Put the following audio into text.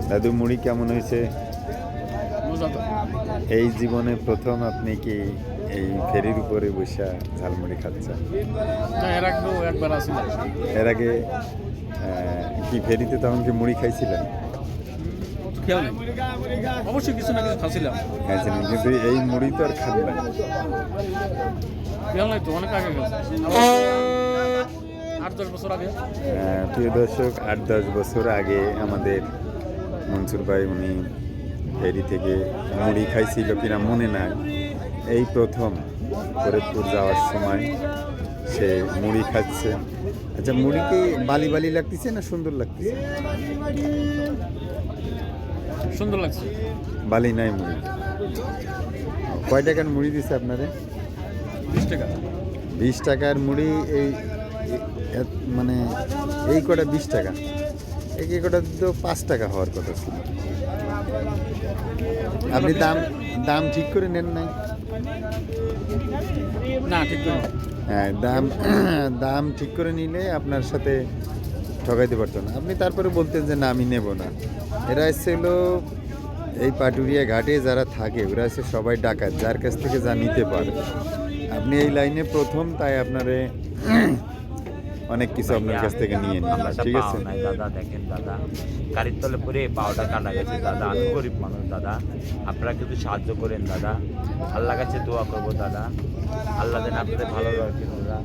দাদু মুড়ি কেমন হয়েছে? এই জীবনে প্রথম আপনি কি এই ফেরির উপরে বসে ঝালমুড়ি খাচ্ছেন? এর আগেও একবার আসিলাম। এর আগে কি ফেরিতে তখন কি মুড়ি খাইছিলেন? খেয়াল নেই, অবশ্যই কিছু না কিছু খাচ্ছিলাম। খাইছিলেন, কিন্তু এই মুড়ি তো আর খান না। খেয়াল নাই তো, অনেক আগে গেছে, 8-10 বছর আগে। প্রিয় দর্শক, 8-10 বছর আগে আমাদের মনসুর ভাই উনি ফেরি থেকে মুড়ি খাইছিল কিনা মনে নাই, এই প্রথম ফরিদপুর যাওয়ার সময় সে মুড়ি খাচ্ছে। আচ্ছা, মুড়ি কি বালি বালি লাগতেছে না সুন্দর লাগতেছে? সুন্দর লাগছে। বালি নাই মুড়ি। কয় টাকার মুড়ি দিছে আপনারে? 20 টাকা। 20 টাকার মুড়ি। এই মানে এই কটা 20 টাকা, এই কটা তো 5 টাকা হওয়ার কথা ছিল। আপনি দাম ঠিক করে নেন নাই? না, ঠিক করে। হ্যাঁ, দাম ঠিক করে নিলে আপনার সাথে ঠকাইতে পারতো না। আপনি তারপরে বলতেন যে না, আমি নেব না। এরা এসেছিল এই পাটুরিয়া ঘাটে যারা থাকে, ওরা এসে সবাই ডাকাত, যার কাছ থেকে যা নিতে পারে। আপনি এই লাইনে প্রথম, তাই আপনারে অনেক কিছু আপনার কাছ থেকে নিয়ে নিন, ঠিক আছে? দাদা দেখেন দাদা, গাড়ির তলে পরে পাওয়াটা কাটা গেছে দাদা। আমি গরিব মানুষ দাদা, আপনারা কিন্তু সাহায্য করেন দাদা। আল্লাহ কাছে দোয়া করবো দাদা, আল্লাহ যেন আপনাদের ভালো রাখেন দাদা।